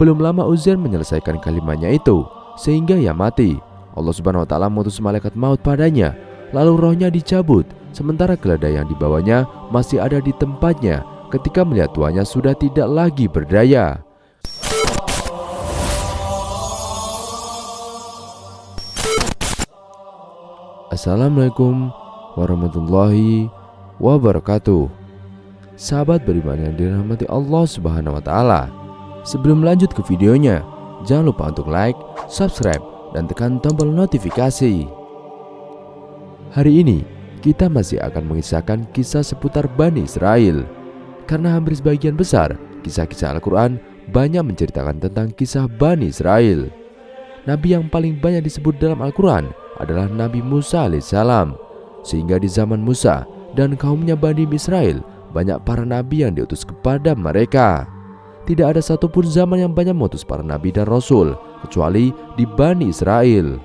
Belum lama Uzair menyelesaikan kalimatnya itu sehingga ia mati. Allah Subhanahu wa Ta'ala mengutus malaikat maut padanya, lalu rohnya dicabut, sementara keledai yang dibawanya masih ada di tempatnya ketika melihat tuannya sudah tidak lagi berdaya. Assalamualaikum warahmatullahi wabarakatuh. Sahabat beriman yang dirahmati Allah Subhanahu wa Ta'ala, sebelum lanjut ke videonya, jangan lupa untuk like, subscribe, dan tekan tombol notifikasi. Hari ini kita masih akan mengisahkan kisah seputar Bani Israel, karena hampir sebagian besar kisah-kisah Al-Quran banyak menceritakan tentang kisah Bani Israel. Nabi yang paling banyak disebut dalam Al-Quran adalah Nabi Musa alaihissalam, sehingga di zaman Musa dan kaumnya Bani Israel banyak para nabi yang diutus kepada mereka. Tidak ada satupun zaman yang banyak mengutus para nabi dan rasul kecuali di Bani Israel.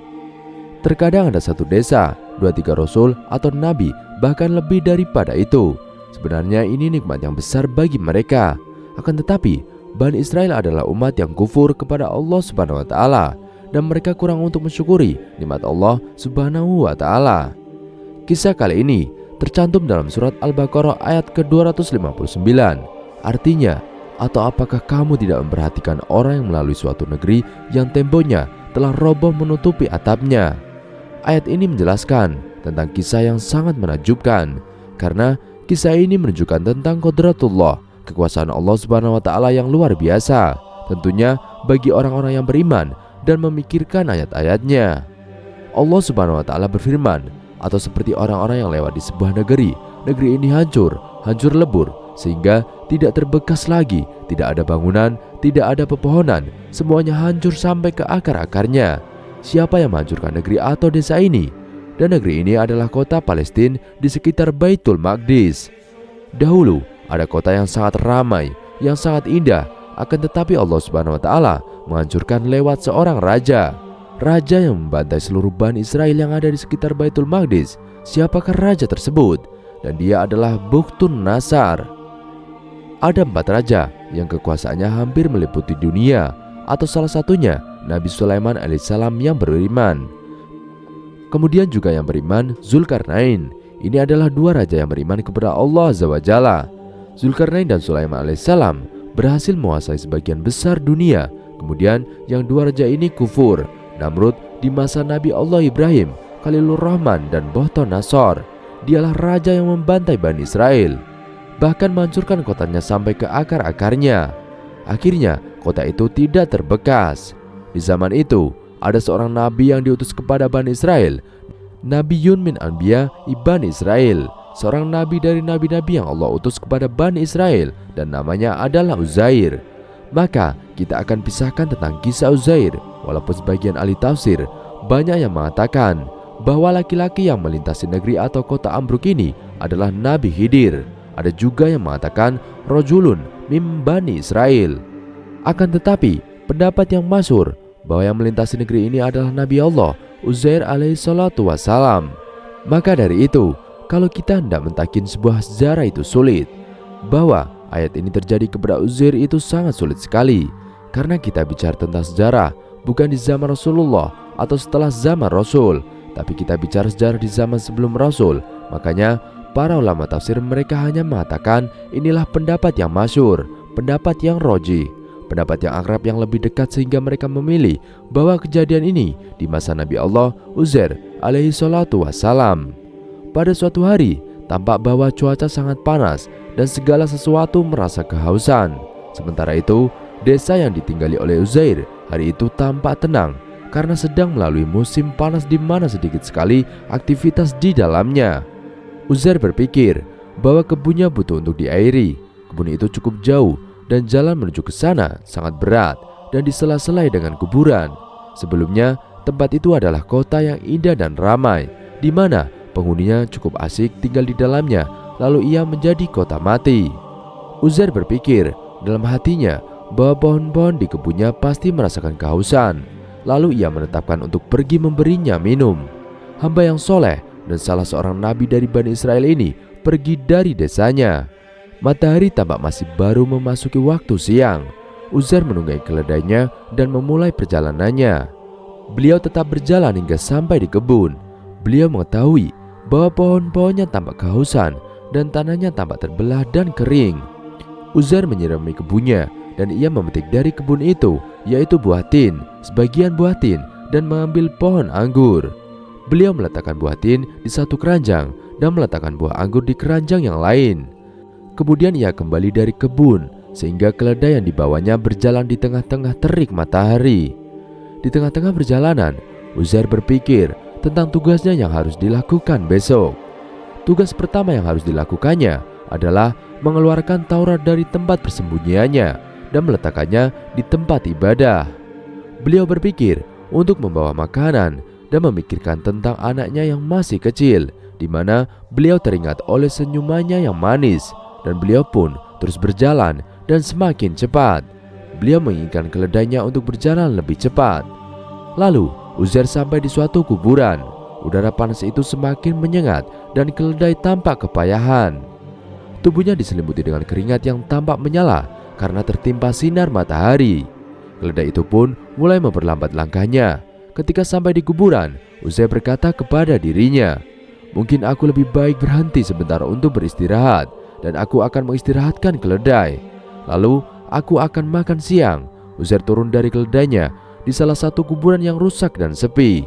Terkadang ada satu desa, 2-3 rasul atau nabi, bahkan lebih daripada itu. Sebenarnya ini nikmat yang besar bagi mereka. Akan tetapi Bani Israel adalah umat yang kufur kepada Allah Subhanahu wa Ta'ala, dan mereka kurang untuk mensyukuri nikmat Allah Subhanahu wa Ta'ala. Kisah kali ini tercantum dalam surat Al-Baqarah ayat ke-259. Artinya, atau apakah kamu tidak memperhatikan orang yang melalui suatu negeri yang temboknya telah roboh menutupi atapnya? Ayat ini menjelaskan tentang kisah yang sangat menakjubkan, karena kisah ini menunjukkan tentang qudratullah, kekuasaan Allah Subhanahu wa Ta'ala yang luar biasa, tentunya bagi orang-orang yang beriman dan memikirkan ayat-ayatnya. Allah Subhanahu wa Ta'ala berfirman, atau seperti orang-orang yang lewat di sebuah negeri ini hancur lebur, sehingga tidak terbekas lagi, tidak ada bangunan, tidak ada pepohonan, semuanya hancur sampai ke akar-akarnya. Siapa yang menghancurkan negeri atau desa ini? Dan negeri ini adalah kota Palestina di sekitar Baitul Maqdis. Dahulu ada kota yang sangat ramai, yang sangat indah, akan tetapi Allah Subhanahu wa Ta'ala menghancurkan lewat seorang raja yang membantai seluruh Bani Israel yang ada di sekitar Baitul Maqdis. Siapakah raja tersebut? Dan dia adalah Bukhtun Nasar. Ada 4 raja yang kekuasaannya hampir meliputi dunia, atau salah satunya Nabi Sulaiman alaihissalam yang beriman. Kemudian juga yang beriman Zulkarnain. Ini adalah 2 raja yang beriman kepada Allah Azza wa Jalla. Zulkarnain dan Sulaiman alaihissalam berhasil menguasai sebagian besar dunia. Kemudian yang 2 raja ini kufur. Namrud di masa Nabi Allah Ibrahim, Khalilur Rahman, dan Bukhtun Nasar. Dialah raja yang membantai Bani Israel, bahkan menghancurkan kotanya sampai ke akar-akarnya. Akhirnya kota itu tidak terbekas. Di zaman itu ada seorang nabi yang diutus kepada Bani Israel, Nabi Yun min Anbiya Bani Israel, seorang nabi dari nabi-nabi yang Allah utus kepada Bani Israel, dan namanya adalah Uzair. Maka kita akan pisahkan tentang kisah Uzair. Walaupun sebagian ahli tafsir banyak yang mengatakan bahwa laki-laki yang melintasi negeri atau kota Ambruk ini adalah Nabi Khidir. Ada juga yang mengatakan rojulun mim Bani Israel. Akan tetapi pendapat yang masyhur bahwa yang melintasi negeri ini adalah Nabi Allah Uzair alaihissalatu wassalam. Maka dari itu, kalau kita hendak mentakin sebuah sejarah itu sulit. Bahwa ayat ini terjadi kepada Uzair itu sangat sulit sekali, karena kita bicara tentang sejarah bukan di zaman Rasulullah atau setelah zaman Rasul, tapi kita bicara sejarah di zaman sebelum Rasul. Makanya para ulama tafsir mereka hanya mengatakan inilah pendapat yang masyhur, pendapat yang rojih, pendapat yang akrab, yang lebih dekat, sehingga mereka memilih bahwa kejadian ini di masa Nabi Allah Uzair alaihi salatu wassalam. Pada suatu hari tampak bahwa cuaca sangat panas dan segala sesuatu merasa kehausan. Sementara itu desa yang ditinggali oleh Uzair hari itu tampak tenang karena sedang melalui musim panas di mana sedikit sekali aktivitas di dalamnya. Uzair berpikir bahwa kebunnya butuh untuk diairi. Kebun itu cukup jauh dan jalan menuju ke sana sangat berat dan disela-selai dengan kuburan. Sebelumnya tempat itu adalah kota yang indah dan ramai, di mana penghuninya cukup asik tinggal di dalamnya, lalu ia menjadi kota mati. Uzair berpikir dalam hatinya bahwa pohon-pohon di kebunnya pasti merasakan kehausan. Lalu ia menetapkan untuk pergi memberinya minum. Hamba yang soleh dan salah seorang nabi dari Bani Israel ini pergi dari desanya. Matahari tampak masih baru memasuki waktu siang. Uzair menunggangi keledainya dan memulai perjalanannya. Beliau tetap berjalan hingga sampai di kebun. Beliau mengetahui bahwa pohon-pohonnya tampak kehausan dan tanahnya tampak terbelah dan kering. Uzair menyirami kebunnya dan ia memetik dari kebun itu, yaitu buah tin, sebagian buah tin, dan mengambil pohon anggur. Beliau meletakkan buah tin di satu keranjang dan meletakkan buah anggur di keranjang yang lain. Kemudian ia kembali dari kebun sehingga keledai yang dibawanya berjalan di tengah-tengah terik matahari. Di tengah-tengah perjalanan, Uzair berpikir tentang tugasnya yang harus dilakukan besok. Tugas pertama yang harus dilakukannya adalah mengeluarkan Taurat dari tempat persembunyiannya dan meletakkannya di tempat ibadah. Beliau berpikir untuk membawa makanan dan memikirkan tentang anaknya yang masih kecil, di mana beliau teringat oleh senyumannya yang manis, dan beliau pun terus berjalan dan semakin cepat. Beliau menginginkan keledainya untuk berjalan lebih cepat. Lalu Uzair sampai di suatu kuburan. Udara panas itu semakin menyengat dan keledai tampak kepayahan. Tubuhnya diselimuti dengan keringat yang tampak menyala karena tertimpa sinar matahari. Keledai itu pun mulai memperlambat langkahnya. Ketika sampai di kuburan, Uzair berkata kepada dirinya, "Mungkin aku lebih baik berhenti sebentar untuk beristirahat, dan aku akan mengistirahatkan keledai. Lalu aku akan makan siang." Uzair turun dari keledainya di salah satu kuburan yang rusak dan sepi.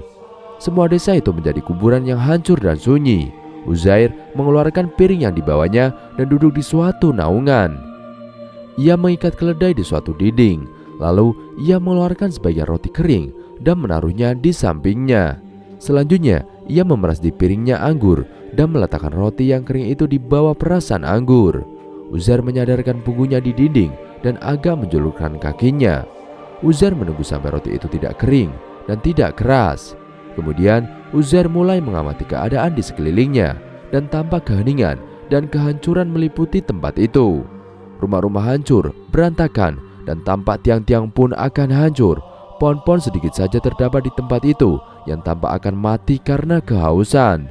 Semua desa itu menjadi kuburan yang hancur dan sunyi. Uzair mengeluarkan piring yang dibawanya dan duduk di suatu naungan. Ia mengikat keledai di suatu dinding. Lalu ia mengeluarkan sebagian roti kering dan menaruhnya di sampingnya. Selanjutnya ia memeras di piringnya anggur dan meletakkan roti yang kering itu di bawah perasan anggur. Uzair menyadarkan punggungnya di dinding dan agak menjulurkan kakinya. Uzair menunggu sampai roti itu tidak kering dan tidak keras. Kemudian Uzair mulai mengamati keadaan di sekelilingnya, dan tampak keheningan dan kehancuran meliputi tempat itu. Rumah-rumah hancur, berantakan, dan tampak tiang-tiang pun akan hancur. Pohon-pohon sedikit saja terdapat di tempat itu yang tampak akan mati karena kehausan.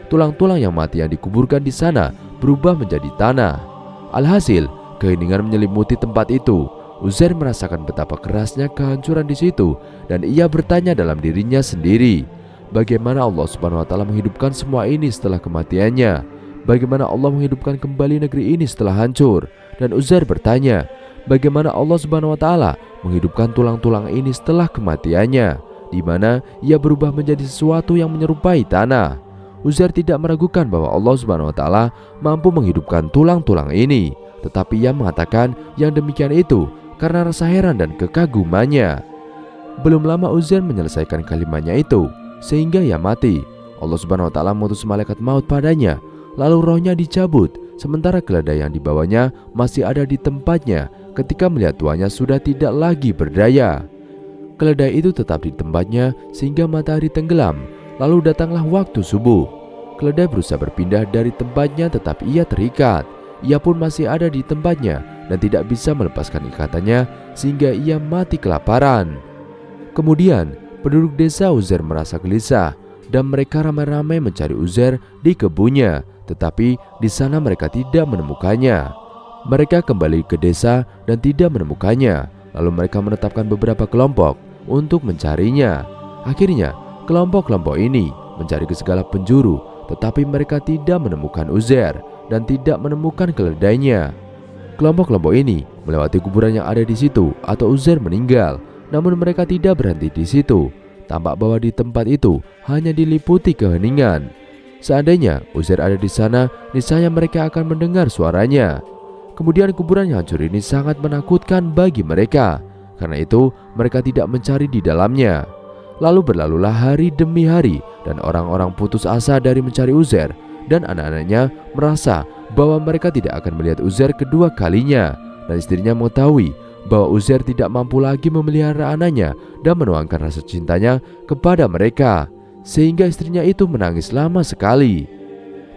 Tulang-tulang yang mati yang dikuburkan di sana berubah menjadi tanah. Alhasil, keheningan menyelimuti tempat itu. Uzair merasakan betapa kerasnya kehancuran di situ, dan ia bertanya dalam dirinya sendiri, bagaimana Allah Subhanahu wa Ta'ala menghidupkan semua ini setelah kematiannya? Bagaimana Allah menghidupkan kembali negeri ini setelah hancur? Dan Uzair bertanya, bagaimana Allah Subhanahu wa Ta'ala menghidupkan tulang-tulang ini setelah kematiannya, di mana ia berubah menjadi sesuatu yang menyerupai tanah. Uzair tidak meragukan bahwa Allah Subhanahu wa Ta'ala mampu menghidupkan tulang-tulang ini, tetapi ia mengatakan yang demikian itu karena rasa heran dan kekagumannya. Belum lama Uzair menyelesaikan kalimatnya itu sehingga ia mati. Allah Subhanahu wa Ta'ala mengutus malaikat maut padanya, lalu rohnya dicabut, sementara keledai yang dibawanya masih ada di tempatnya ketika melihat tuannya sudah tidak lagi berdaya. Keledai itu tetap di tempatnya sehingga matahari tenggelam. Lalu datanglah waktu subuh. Keledai berusaha berpindah dari tempatnya, tetapi ia terikat. Ia pun masih ada di tempatnya dan tidak bisa melepaskan ikatannya, sehingga ia mati kelaparan. Kemudian penduduk desa Uzair merasa gelisah, dan mereka ramai-ramai mencari Uzair di kebunnya, tetapi di sana mereka tidak menemukannya. Mereka kembali ke desa dan tidak menemukannya. Lalu mereka menetapkan beberapa kelompok untuk mencarinya. Akhirnya kelompok-kelompok ini mencari ke segala penjuru, tetapi mereka tidak menemukan Uzair dan tidak menemukan keledainya. Kelompok-kelompok ini melewati kuburan yang ada di situ atau Uzair meninggal, namun mereka tidak berhenti di situ. Tampak bahwa di tempat itu hanya diliputi keheningan. Seandainya Uzair ada di sana, niscaya mereka akan mendengar suaranya. Kemudian kuburan yang hancur ini sangat menakutkan bagi mereka. Karena itu mereka tidak mencari di dalamnya. Lalu berlalulah hari demi hari, dan orang-orang putus asa dari mencari Uzair, dan anak-anaknya merasa bahwa mereka tidak akan melihat Uzair kedua kalinya. Dan istrinya mengetahui bahwa Uzair tidak mampu lagi memelihara anaknya dan menuangkan rasa cintanya kepada mereka, sehingga istrinya itu menangis lama sekali.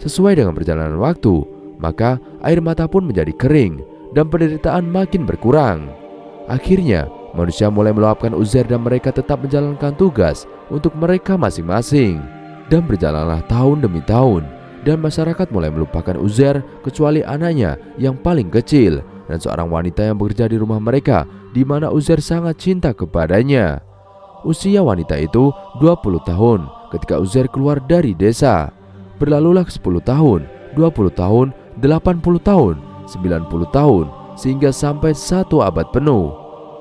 Sesuai dengan perjalanan waktu, maka air mata pun menjadi kering dan penderitaan makin berkurang. Akhirnya manusia mulai meluapkan Uzair dan mereka tetap menjalankan tugas untuk mereka masing-masing. Dan berjalanlah tahun demi tahun, dan masyarakat mulai melupakan Uzair kecuali anaknya yang paling kecil dan seorang wanita yang bekerja di rumah mereka di mana Uzair sangat cinta kepadanya. Usia wanita itu 20 tahun ketika Uzair keluar dari desa. Berlalulah 10 tahun, 20 tahun, 80 tahun, 90 tahun, sehingga sampai 1 abad penuh.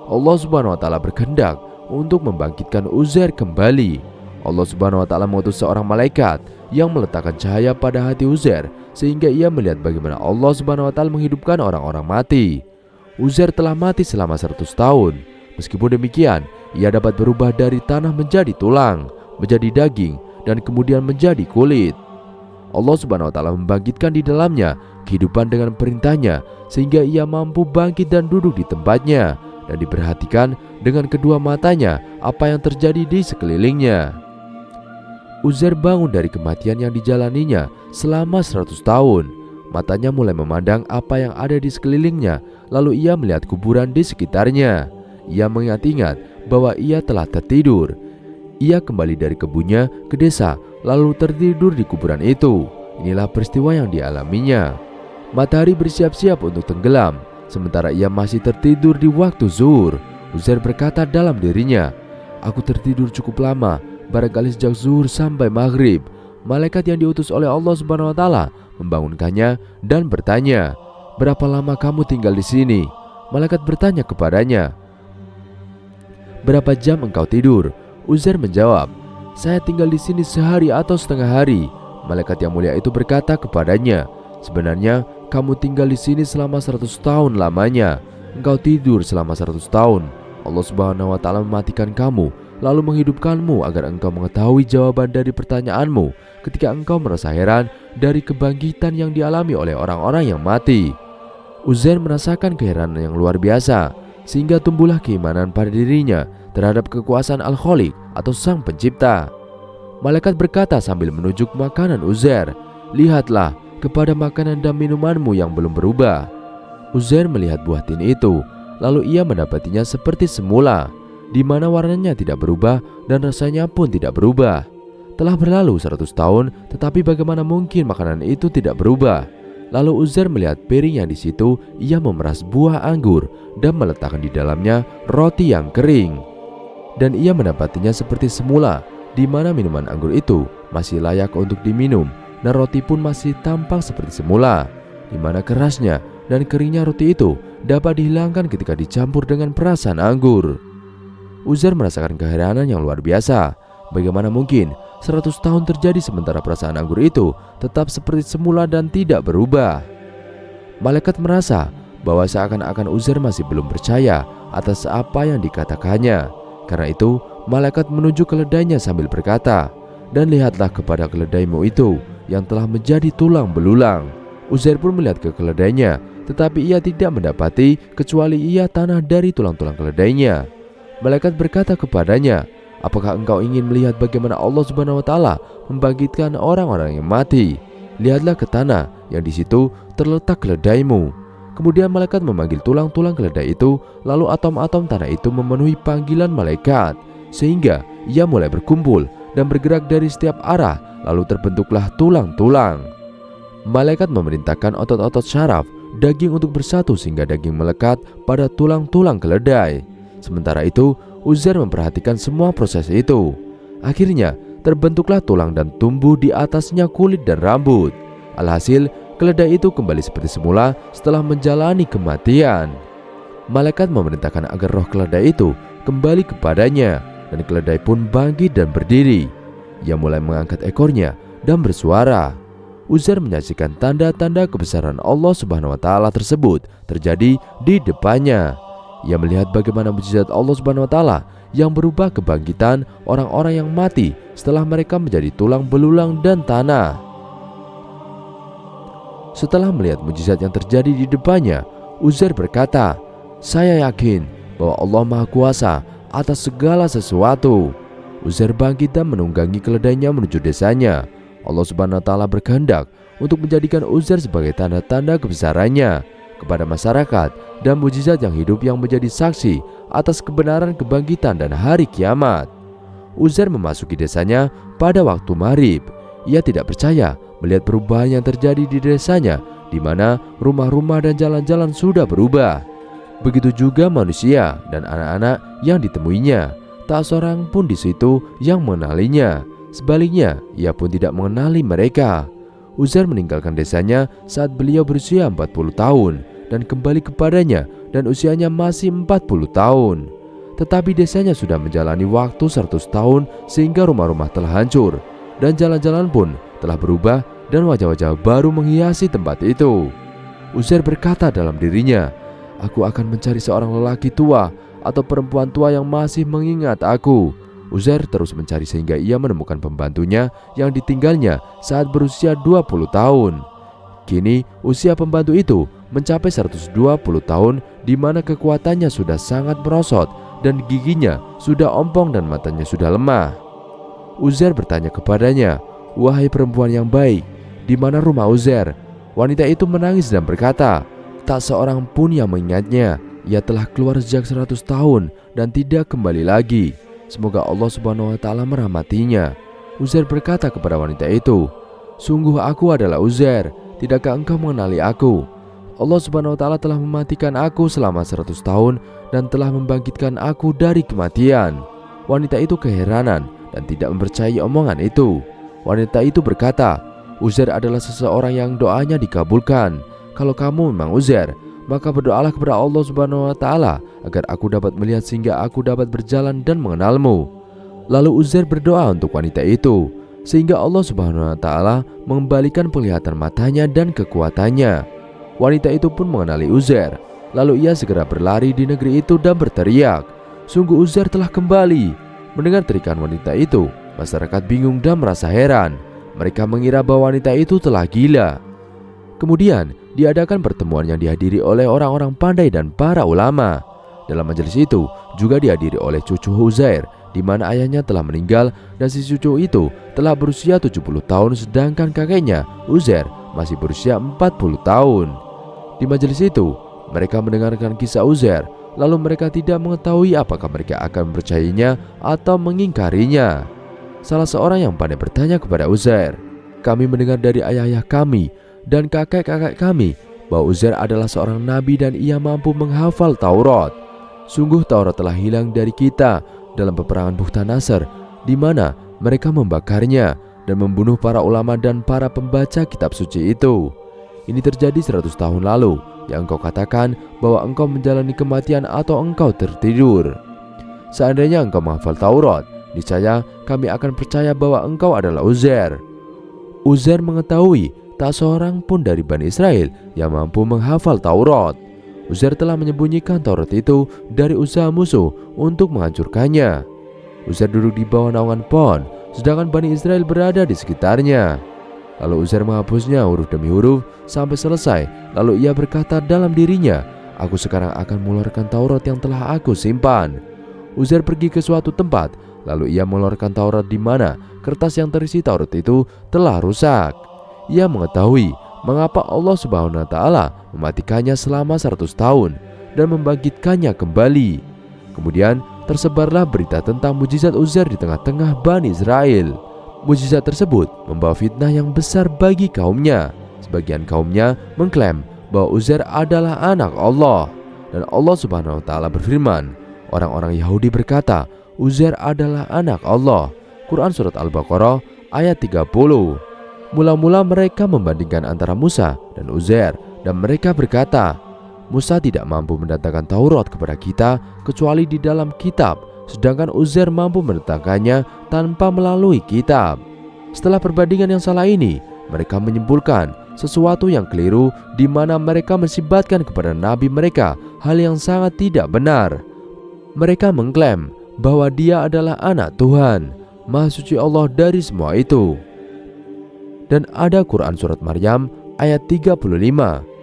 Allah Subhanahu wa Ta'ala berkehendak untuk membangkitkan Uzair kembali. Allah Subhanahu wa Ta'ala mengutus seorang malaikat yang meletakkan cahaya pada hati Uzair, sehingga ia melihat bagaimana Allah Subhanahu wa Ta'ala menghidupkan orang-orang mati. Uzair telah mati selama 100 tahun. Meskipun demikian, ia dapat berubah dari tanah menjadi tulang, menjadi daging, dan kemudian menjadi kulit. Allah Subhanahu wa Ta'ala membangkitkan di dalamnya kehidupan dengan perintahnya, sehingga ia mampu bangkit dan duduk di tempatnya, dan diperhatikan dengan kedua matanya apa yang terjadi di sekelilingnya. Uzair bangun dari kematian yang dijalaninya selama 100 tahun. Matanya mulai memandang apa yang ada di sekelilingnya, lalu ia melihat kuburan di sekitarnya. Ia mengingat-ingat bahwa ia telah tertidur. Ia kembali dari kebunnya ke desa, lalu tertidur di kuburan itu. Inilah peristiwa yang dialaminya. Matahari bersiap-siap untuk tenggelam, sementara ia masih tertidur di waktu zuhur. Uzair berkata dalam dirinya, "Aku tertidur cukup lama, barangkali sejak zuhur sampai maghrib." Malaikat yang diutus oleh Allah Subhanahu wa Ta'ala membangunkannya dan bertanya, "Berapa lama kamu tinggal di sini?" Malaikat bertanya kepadanya, "Berapa jam engkau tidur?" Uzair menjawab, "Saya tinggal di sini sehari atau setengah hari." Malaikat yang mulia itu berkata kepadanya, "Sebenarnya kamu tinggal di sini selama 100 tahun lamanya. Engkau tidur selama 100 tahun. Allah Subhanahu wa Ta'ala mematikan kamu, lalu menghidupkanmu agar engkau mengetahui jawaban dari pertanyaanmu ketika engkau merasa heran dari kebangkitan yang dialami oleh orang-orang yang mati." Uzair merasakan keheranan yang luar biasa, sehingga tumbuhlah keimanan pada dirinya terhadap kekuasaan Al-Khaliq atau Sang Pencipta. Malaikat berkata sambil menunjuk makanan Uzair, "Lihatlah kepada makanan dan minumanmu yang belum berubah." Uzair melihat buah tin itu, lalu ia mendapatinya seperti semula, di mana warnanya tidak berubah dan rasanya pun tidak berubah. Telah berlalu 100 tahun, tetapi bagaimana mungkin makanan itu tidak berubah? Lalu Uzair melihat piring yang di situ, ia memeras buah anggur dan meletakkan di dalamnya roti yang kering. Dan ia mendapatinya seperti semula, di mana minuman anggur itu masih layak untuk diminum, dan roti pun masih tampak seperti semula, di mana kerasnya dan keringnya roti itu dapat dihilangkan ketika dicampur dengan perasan anggur. Uzair merasakan keheranan yang luar biasa. Bagaimana mungkin 100 tahun terjadi sementara perasaan anggur itu tetap seperti semula dan tidak berubah? Malaikat merasa bahwa seakan-akan Uzair masih belum percaya atas apa yang dikatakannya. Karena itu, malaikat menunjuk keledainya sambil berkata, "Dan lihatlah kepada keledaimu itu yang telah menjadi tulang belulang." Uzair pun melihat ke keledainya, tetapi ia tidak mendapati kecuali ia tanah dari tulang-tulang keledainya. Malaikat berkata kepadanya, "Apakah engkau ingin melihat bagaimana Allah Subhanahu wa Ta'ala membangkitkan orang-orang yang mati? Lihatlah ke tanah yang di situ terletak keledaimu." Kemudian malaikat memanggil tulang-tulang keledai itu, lalu atom-atom tanah itu memenuhi panggilan malaikat, sehingga ia mulai berkumpul dan bergerak dari setiap arah, lalu terbentuklah tulang-tulang. Malaikat memerintahkan otot-otot syaraf daging untuk bersatu sehingga daging melekat pada tulang-tulang keledai. Sementara itu, Uzair memperhatikan semua proses itu. Akhirnya, terbentuklah tulang dan tumbuh di atasnya kulit dan rambut. Alhasil, keledai itu kembali seperti semula setelah menjalani kematian. Malaikat memerintahkan agar roh keledai itu kembali kepadanya, dan keledai pun bangkit dan berdiri. Ia mulai mengangkat ekornya dan bersuara. Uzair menyaksikan tanda-tanda kebesaran Allah Subhanahu wa Ta'ala tersebut terjadi di depannya. Ia melihat bagaimana mukjizat Allah Subhanahu wa Ta'ala yang berubah kebangkitan orang-orang yang mati setelah mereka menjadi tulang belulang dan tanah. Setelah melihat mukjizat yang terjadi di depannya, Uzair berkata, "Saya yakin bahwa Allah Maha Kuasa atas segala sesuatu." Uzair bangkit dan menunggangi keledainya menuju desanya. Allah Subhanahu wa Ta'ala berkehendak untuk menjadikan Uzair sebagai tanda-tanda kebesarannya kepada masyarakat dan mukjizat yang hidup yang menjadi saksi atas kebenaran kebangkitan dan hari kiamat. Uzair memasuki desanya pada waktu maghrib. Ia tidak percaya melihat perubahan yang terjadi di desanya, di mana rumah-rumah dan jalan-jalan sudah berubah. Begitu juga manusia dan anak-anak yang ditemuinya, tak seorang pun di situ yang mengenalinya. Sebaliknya, ia pun tidak mengenali mereka. Uzair meninggalkan desanya saat beliau berusia 40 tahun dan kembali kepadanya dan usianya masih 40 tahun. Tetapi desanya sudah menjalani waktu 100 tahun sehingga rumah-rumah telah hancur dan jalan-jalan pun telah berubah dan wajah-wajah baru menghiasi tempat itu. Uzair berkata dalam dirinya, "Aku akan mencari seorang lelaki tua atau perempuan tua yang masih mengingat aku." Uzair terus mencari sehingga ia menemukan pembantunya yang ditinggalnya saat berusia 20 tahun. Kini usia pembantu itu mencapai 120 tahun, di mana kekuatannya sudah sangat merosot dan giginya sudah ompong dan matanya sudah lemah. Uzair bertanya kepadanya, "Wahai perempuan yang baik, di mana rumah Uzair?" Wanita itu menangis dan berkata, "Tak seorang pun yang mengingatnya. Ia telah keluar sejak 100 tahun dan tidak kembali lagi. Semoga Allah Subhanahu wa Ta'ala merahmatinya." Uzair berkata kepada wanita itu, "Sungguh aku adalah Uzair. Tidakkah engkau mengenali aku? Allah Subhanahu wa Ta'ala telah mematikan aku selama 100 tahun dan telah membangkitkan aku dari kematian." Wanita itu keheranan dan tidak mempercayai omongan itu. Wanita itu berkata, "Uzair adalah seseorang yang doanya dikabulkan. Kalau kamu memang Uzair, maka berdoalah kepada Allah Subhanahu wa Ta'ala agar aku dapat melihat sehingga aku dapat berjalan dan mengenalmu." Lalu Uzair berdoa untuk wanita itu sehingga Allah Subhanahu wa Ta'ala mengembalikan penglihatan matanya dan kekuatannya. Wanita itu pun mengenali Uzair. Lalu ia segera berlari di negeri itu dan berteriak, "Sungguh Uzair telah kembali." Mendengar teriakan wanita itu, masyarakat bingung dan merasa heran. Mereka mengira bahwa wanita itu telah gila. Kemudian diadakan pertemuan yang dihadiri oleh orang-orang pandai dan para ulama. Dalam majelis itu juga dihadiri oleh cucu Uzair, di mana ayahnya telah meninggal dan si cucu itu telah berusia 70 tahun sedangkan kakeknya Uzair masih berusia 40 tahun. Di majelis itu mereka mendengarkan kisah Uzair, lalu mereka tidak mengetahui apakah mereka akan mempercayainya atau mengingkarinya. Salah seorang yang pandai bertanya kepada Uzair, "Kami mendengar dari ayah-ayah kami dan kakek-kakek kami bahwa Uzair adalah seorang nabi dan ia mampu menghafal Taurat. Sungguh Taurat telah hilang dari kita dalam peperangan Bukhtanasar, di mana mereka membakarnya dan membunuh para ulama dan para pembaca kitab suci itu. Ini terjadi 100 tahun lalu yang engkau katakan bahwa engkau menjalani kematian atau engkau tertidur. Seandainya engkau menghafal Taurat, niscaya kami akan percaya bahwa engkau adalah Uzair." Uzair mengetahui tak seorang pun dari Bani Israel yang mampu menghafal Taurat. Uzair telah menyembunyikan Taurat itu dari usaha musuh untuk menghancurkannya. Uzair duduk di bawah naungan pohon, sedangkan Bani Israel berada di sekitarnya. Lalu Uzair menghapusnya huruf demi huruf sampai selesai. Lalu ia berkata dalam dirinya, "Aku sekarang akan mengeluarkan Taurat yang telah aku simpan." Uzair pergi ke suatu tempat, lalu ia mengeluarkan Taurat di mana kertas yang terisi Taurat itu telah rusak. Ia mengetahui mengapa Allah Subhanahu wa Ta'ala mematikannya selama 100 tahun dan membangkitkannya kembali. Kemudian tersebarlah berita tentang mujizat Uzair di tengah-tengah Bani Israel. Mujizat tersebut membawa fitnah yang besar bagi kaumnya. Sebagian kaumnya mengklaim bahwa Uzair adalah anak Allah. Dan Allah Subhanahu wa Ta'ala berfirman, orang-orang Yahudi berkata, Uzair adalah anak Allah. Quran Surat Al-Baqarah ayat 30. Mula-mula mereka membandingkan antara Musa dan Uzair, dan mereka berkata, Musa tidak mampu mendatangkan Taurat kepada kita kecuali di dalam kitab, sedangkan Uzair mampu mendatangkannya tanpa melalui kitab. Setelah perbandingan yang salah ini, mereka menyimpulkan sesuatu yang keliru, di mana mereka mensibatkan kepada nabi mereka hal yang sangat tidak benar. Mereka mengklaim bahwa dia adalah anak Tuhan, Maha Suci Allah dari semua itu. Dan ada Quran Surat Maryam ayat 35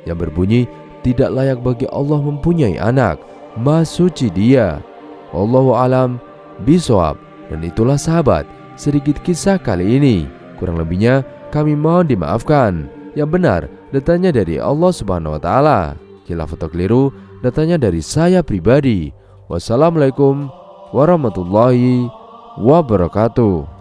yang berbunyi, tidak layak bagi Allah mempunyai anak, Maha Suci Dia. Wallahu alam bishawab. Dan itulah sahabat, sedikit kisah kali ini. Kurang lebihnya kami mohon dimaafkan. Yang benar datanya dari Allah Subhanahu wa Ta'ala. Khilaf atau keliru datanya dari saya pribadi. Wassalamualaikum warahmatullahi wabarakatuh.